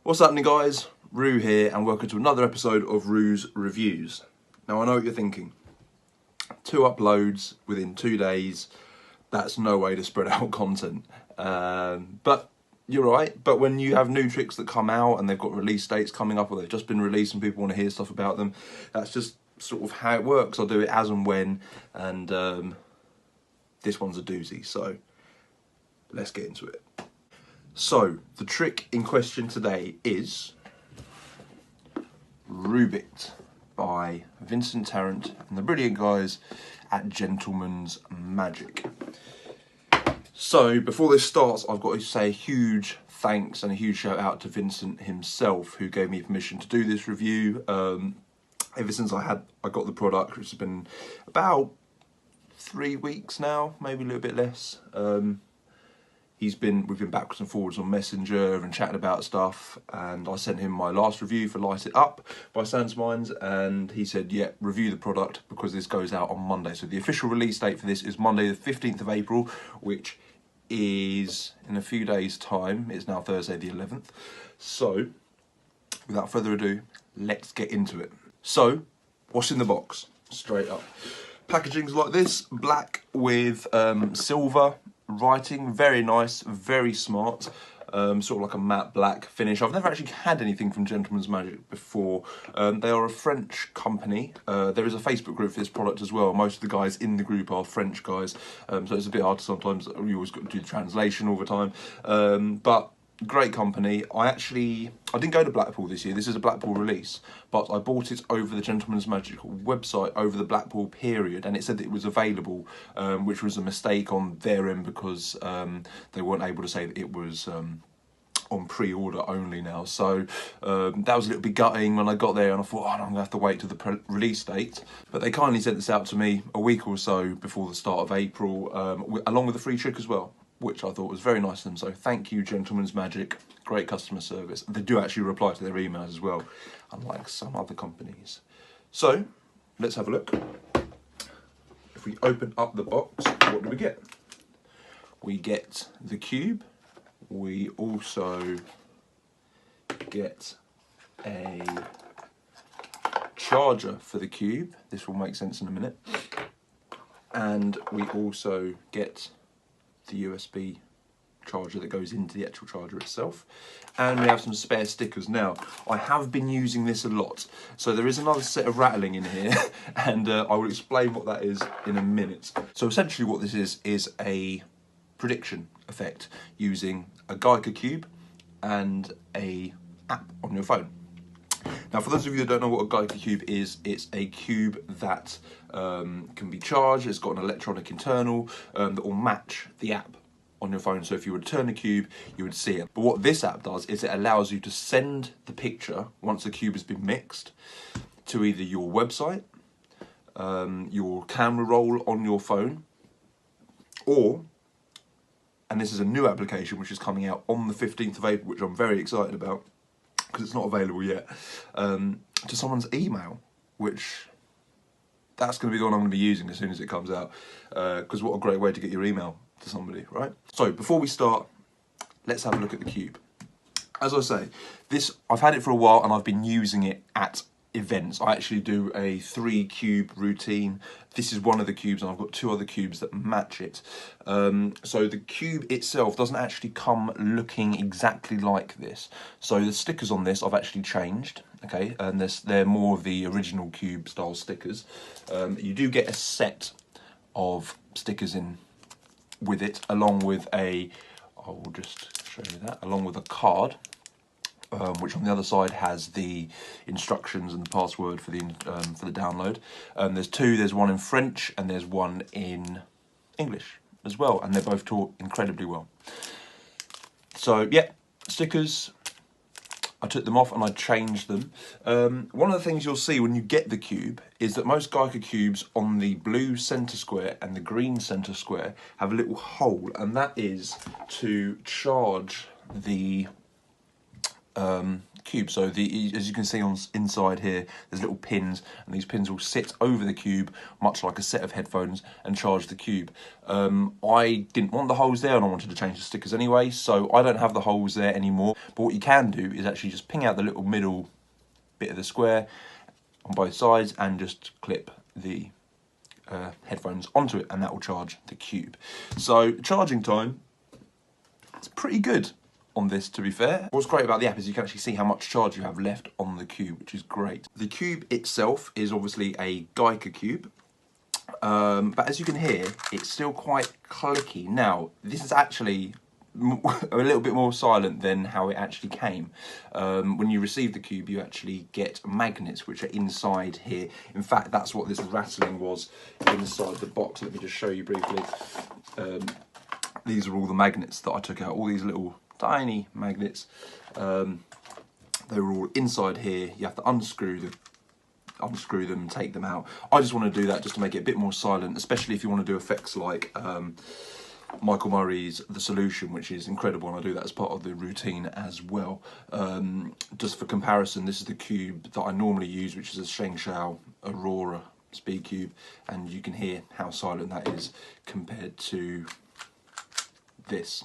What's happening, guys? Roo here, and welcome to another episode of Roo's Reviews. Now, I know what you're thinking. 2 uploads within 2 days, that's no way to spread out content. But you're right. But when you have new tricks that come out and they've got release dates coming up, or they've just been released and people want to hear stuff about them, that's just sort of how it works. I'll do it as and when, and this one's a doozy, so let's get into it. So, the trick in question today is Rubiked by Vincent Tarrit and the brilliant guys at Gentleman's Magic. So, before this starts, I've got to say a huge thanks and a huge shout out to Vincent himself, who gave me permission to do this review. Ever since I got the product, which has been about 3 weeks now, maybe a little bit less. We've been backwards and forwards on Messenger and chatting about stuff, and I sent him my last review for Light It Up by Sans Minds, and he said, yeah, review the product because this goes out on Monday. So the official release date for this is Monday the 15th of April, which is in a few days' time. It's now Thursday the 11th. So, without further ado, let's get into it. So, what's in the box? Straight up. Packaging's like this, black with silver writing, very nice, very smart, sort of like a matte black finish. I've never actually had anything from Gentleman's Magic before. They are a French company. There is a Facebook group for this product as well. Most of the guys in the group are French guys, so it's a bit hard to sometimes, you always got to do the translation all the time, but great company. I didn't go to Blackpool this year. This is a Blackpool release, but I bought it over the Gentleman's Magic website over the Blackpool period, and it said that it was available, which was a mistake on their end because they weren't able to say that it was on pre-order only now. So that was a little bit gutting when I got there, and I thought, oh, I'm going to have to wait till the release date. But they kindly sent this out to me a week or so before the start of April, along with a free trick as well, which I thought was very nice of them. So thank you, Gentleman's Magic. Great customer service. They do actually reply to their emails as well, unlike some other companies. So let's have a look. If we open up the box, what do we get? We get the cube. We also get a charger for the cube. This will make sense in a minute. And we also get the USB charger that goes into the actual charger itself, and we have some spare stickers. Now, I have been using this a lot, so there is another set of rattling in here, and I will explain what that is in a minute. So essentially what this is a prediction effect using a Geiger cube and a app on your phone. Now, for those of you that don't know what a Geiger cube is, it's a cube that can be charged. It's got an electronic internal that will match the app on your phone. So if you would turn the cube, you would see it. But what this app does is it allows you to send the picture, once the cube has been mixed, to either your website, your camera roll on your phone, or, and this is a new application which is coming out on the 15th of April, which I'm very excited about, because it's not available yet, to someone's email, which that's going to be the one I'm going to be using as soon as it comes out, because what a great way to get your email to somebody, right? So before we start, let's have a look at the cube. As I say, I've had it for a while and I've been using it at events. I actually do a 3 cube routine. This is one of the cubes, and I've got 2 other cubes that match it. So the cube itself doesn't actually come looking exactly like this. So the stickers on this I've actually changed, okay, and they're more of the original cube style stickers. You do get a set of stickers in with it, along with I will just show you that, along with a card, which on the other side has the instructions and the password for the download. There's 2. There's one in French and there's one in English as well, and they're both taught incredibly well. So yeah, stickers, I took them off and I changed them. One of the things you'll see when you get the cube is that most Geiger cubes on the blue centre square and the green centre square have a little hole, and that is to charge the cube. So as you can see on inside here, there's little pins, and these pins will sit over the cube, much like a set of headphones, and charge the cube. I didn't want the holes there, and I wanted to change the stickers anyway, so I don't have the holes there anymore. But what you can do is actually just ping out the little middle bit of the square on both sides, and just clip the headphones onto it, and that will charge the cube. So charging time, it's pretty good on this, to be fair. What's great about the app is you can actually see how much charge you have left on the cube, which is great. The cube itself is obviously a Geiger cube, but as you can hear, it's still quite clicky. Now, this is actually a little bit more silent than how it actually came. When you receive the cube, you actually get magnets which are inside here. In fact, that's what this rattling was inside the box. Let me just show you briefly. These are all the magnets that I took out, all these little tiny magnets. They were all inside here. You have to unscrew them and take them out. I just want to do that just to make it a bit more silent, especially if you want to do effects like Michael Murray's The Solution, which is incredible, and I do that as part of the routine as well. Just for comparison, this is the cube that I normally use, which is a Shengshao Aurora speed cube, and you can hear how silent that is compared to this.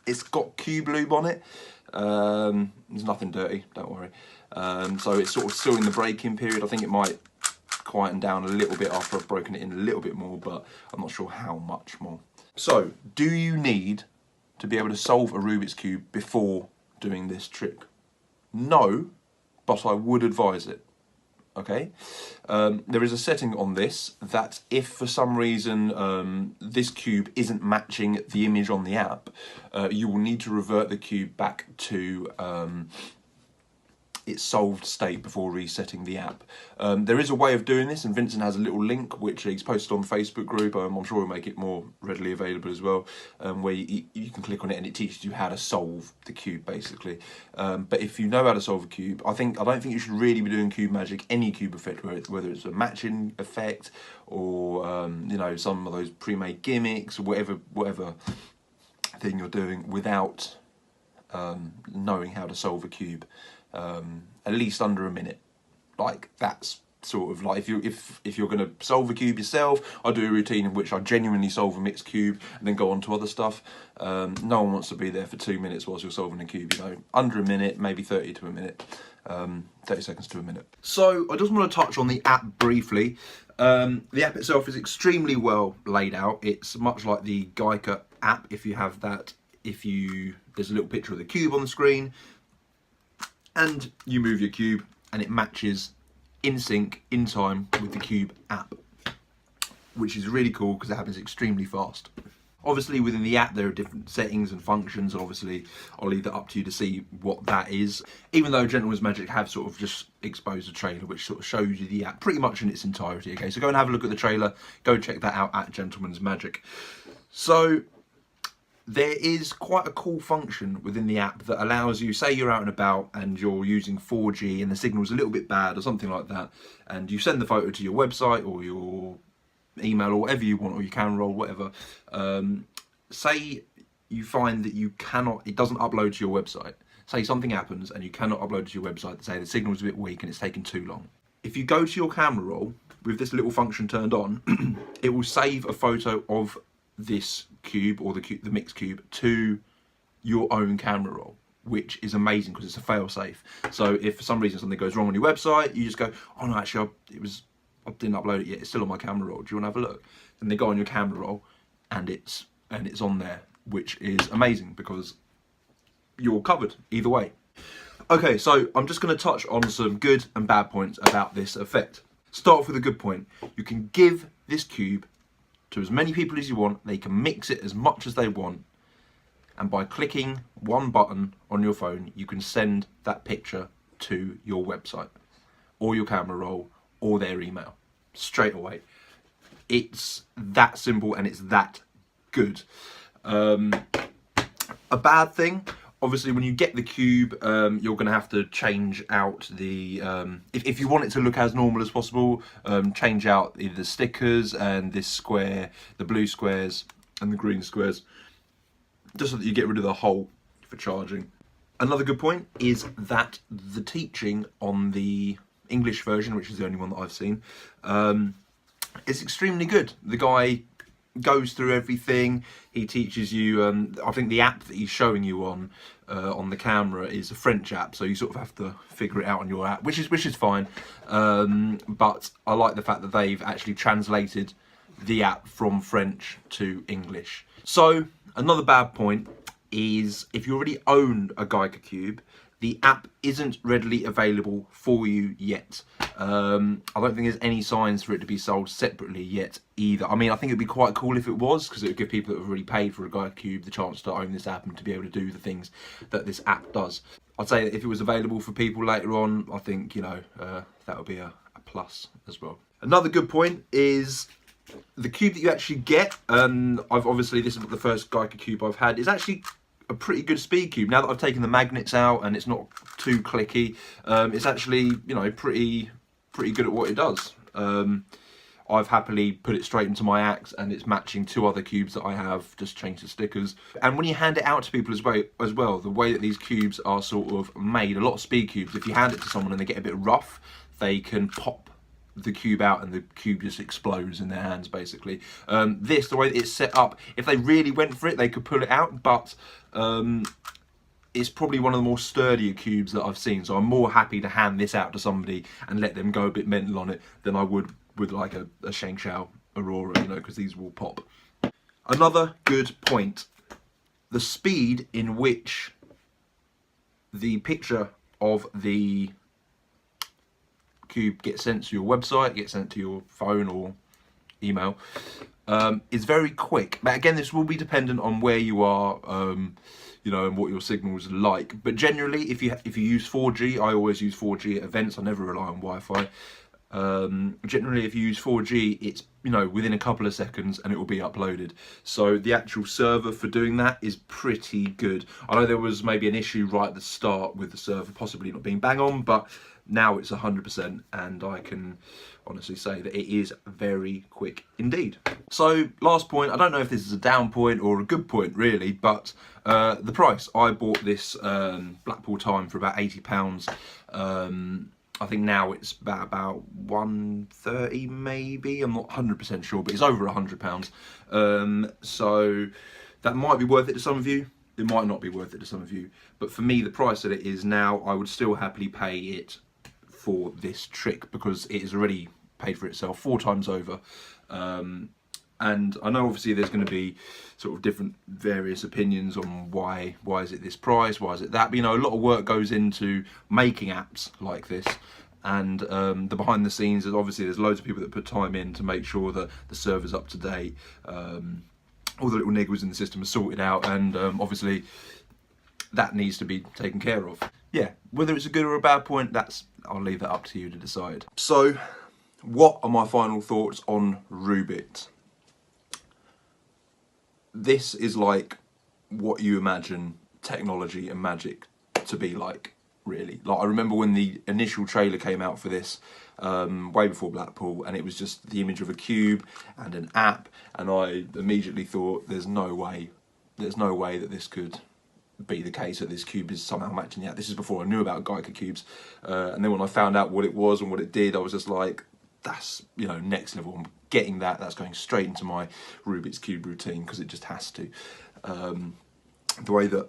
It's got cube lube on it. There's nothing dirty, don't worry. So it's sort of still in the break-in period. I think it might quieten down a little bit after I've broken it in a little bit more, but I'm not sure how much more. So, do you need to be able to solve a Rubik's Cube before doing this trick? No, but I would advise it. Okay, there is a setting on this that if for some reason this cube isn't matching the image on the app, you will need to revert the cube back to its solved state before resetting the app. There is a way of doing this, and Vincent has a little link which he's posted on the Facebook group. I'm sure he'll make it more readily available as well, where you can click on it and it teaches you how to solve the cube basically. But if you know how to solve a cube, I don't think you should really be doing cube magic, any cube effect, whether it's a matching effect or you know, some of those pre-made gimmicks, or whatever thing you're doing, without knowing how to solve a cube. At least under a minute. Like, that's sort of like, if you're going to solve a cube yourself, I do a routine in which I genuinely solve a mixed cube and then go on to other stuff. No one wants to be there for 2 minutes whilst you're solving a cube, you know. Under a minute, maybe 30 to a minute, 30 seconds to a minute. So I just want to touch on the app briefly. The app itself is extremely well laid out. It's much like the Geiger app, if you have that. There's a little picture of the cube on the screen, and you move your cube and it matches in sync, in time with the cube app, which is really cool because it happens extremely fast. Obviously within the app there are different settings and functions, and obviously I'll leave that up to you to see what that is. Even though Gentleman's Magic have sort of just exposed a trailer which sort of shows you the app pretty much in its entirety. Okay, so go and have a look at the trailer, go check that out at Gentleman's Magic. So there is quite a cool function within the app that allows you, say you're out and about and you're using 4G and the signal's a little bit bad or something like that, and you send the photo to your website or your email or whatever you want, or your camera roll, whatever. Say you find that it doesn't upload to your website. Say something happens and you cannot upload to your website, say the signal's a bit weak and it's taken too long. If you go to your camera roll with this little function turned on, it will save a photo of this cube or the mixed cube to your own camera roll, which is amazing because it's a fail-safe. So if for some reason something goes wrong on your website, you just go, oh no, actually I didn't upload it yet, it's still on my camera roll, do you want to have a look? And they go on your camera roll and it's on there, which is amazing because you're covered either way. Okay, so I'm just going to touch on some good and bad points about this effect. Start off with a good point. You can give this cube to as many people as you want, they can mix it as much as they want, and by clicking one button on your phone you can send that picture to your website or your camera roll or their email straight away. It's that simple and it's that good. A bad thing, obviously when you get the cube, you're going to have to change out the, if you want it to look as normal as possible, change out either the stickers and this square, the blue squares and the green squares, just so that you get rid of the whole for charging. Another good point is that the teaching on the English version, which is the only one that I've seen, is extremely good. The guy goes through everything. He teaches you. I think the app that he's showing you on the camera is a French app, so you sort of have to figure it out on your app, which is fine. But I like the fact that they've actually translated the app from French to English. So another bad point is if you already own a Geiger Cube, the app isn't readily available for you yet. I don't think there's any signs for it to be sold separately yet either. I mean, I think it'd be quite cool if it was, because it would give people that have already paid for a Geiger Cube the chance to own this app and to be able to do the things that this app does. I'd say that if it was available for people later on, I think, you know, that would be a plus as well. Another good point is the cube that you actually get. Obviously this is the first Geiger Cube I've had. Is actually a pretty good speed cube. Now that I've taken the magnets out and it's not too clicky, it's actually, you know, pretty good at what it does. I've happily put it straight into my axe and it's matching 2 other cubes that I have, just changed the stickers. And when you hand it out to people as well, the way that these cubes are sort of made, a lot of speed cubes, if you hand it to someone and they get a bit rough, they can pop the cube out and the cube just explodes in their hands, basically. The way that it's set up, if they really went for it, they could pull it out, but it's probably one of the more sturdier cubes that I've seen, so I'm more happy to hand this out to somebody and let them go a bit mental on it than I would with like a Sheng Shao Aurora, you know, because these will pop. Another good point, the speed in which the picture of the cube gets sent to your website, gets sent to your phone or email, is very quick. But again, this will be dependent on where you are, you know, and what your signal's like. But generally, if you use 4G, I always use 4G at events. I never rely on Wi-Fi. Generally, if you use 4G, it's, you know, within a couple of seconds and it will be uploaded. So the actual server for doing that is pretty good. I know there was maybe an issue right at the start with the server possibly not being bang on, but now it's 100% and I can honestly say that it is very quick indeed. So last point, I don't know if this is a down point or a good point really, but the price. I bought this Blackpool Time for about £80. I think now it's about 130 maybe, I'm not 100% sure, but it's over £100. So that might be worth it to some of you, it might not be worth it to some of you, but for me, the price that it is now, I would still happily pay it for this trick, because it has already paid for itself 4 times over. And I know obviously there's going to be sort of different various opinions on why is it this price, why is it that, but you know, a lot of work goes into making apps like this, and the behind the scenes is obviously there's loads of people that put time in to make sure that the server's up to date, all the little niggles in the system are sorted out, and obviously that needs to be taken care of. Yeah, whether it's a good or a bad point, I'll leave that up to you to decide. So what are my final thoughts on Rubiked? This is like what you imagine technology and magic to be like, really. Like, I remember when the initial trailer came out for this, way before Blackpool, and it was just the image of a cube and an app, and I immediately thought, there's no way that this could be the case, that this cube is somehow matching the app. This is before I knew about Geiger cubes, and then when I found out what it was and what it did, I was just like, that's, you know, next level. I'm getting that. That's going straight into my Rubik's Cube routine, because it just has to. The way that,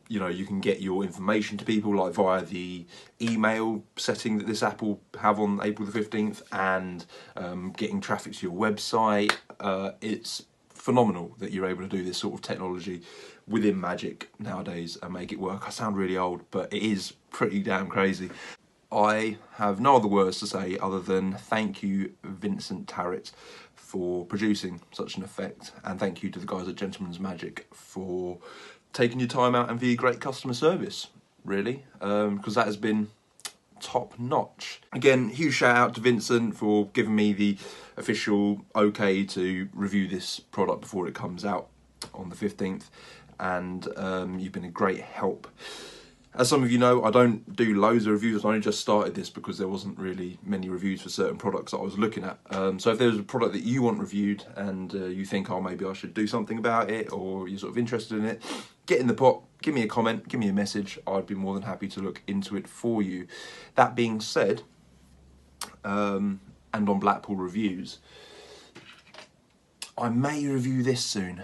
you know, you can get your information to people, like via the email setting that this app will have on April the 15th, and getting traffic to your website, it's phenomenal that you're able to do this sort of technology within Magic nowadays and make it work. I sound really old, but it is pretty damn crazy. I have no other words to say other than thank you, Vincent Tarrit, for producing such an effect, and thank you to the guys at Gentleman's Magic for taking your time out and for your great customer service, really, because that has been top notch. Again, huge shout out to Vincent for giving me the official okay to review this product before it comes out on the 15th, and you've been a great help As some of you know, I don't do loads of reviews. I only just started this because there wasn't really many reviews for certain products that I was looking at. So if there's a product that you want reviewed and you think, oh, maybe I should do something about it, or you're sort of interested in it, get in the pot, give me a comment, give me a message. I'd be more than happy to look into it for you. That being said, and on Blackpool Reviews, I may review this soon.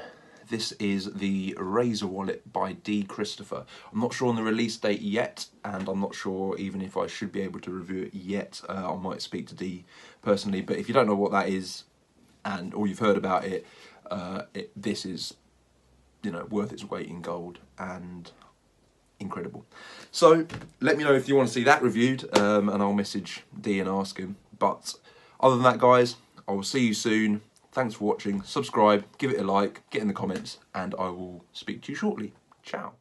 This is the Razor Wallet by D. Christopher. I'm not sure on the release date yet, and I'm not sure even if I should be able to review it yet. I might speak to D personally, but if you don't know what that is, or you've heard about it, this is, you know, worth its weight in gold and incredible. So let me know if you want to see that reviewed, and I'll message D and ask him. But other than that, guys, I will see you soon. Thanks for watching. Subscribe, give it a like, get in the comments, and I will speak to you shortly. Ciao.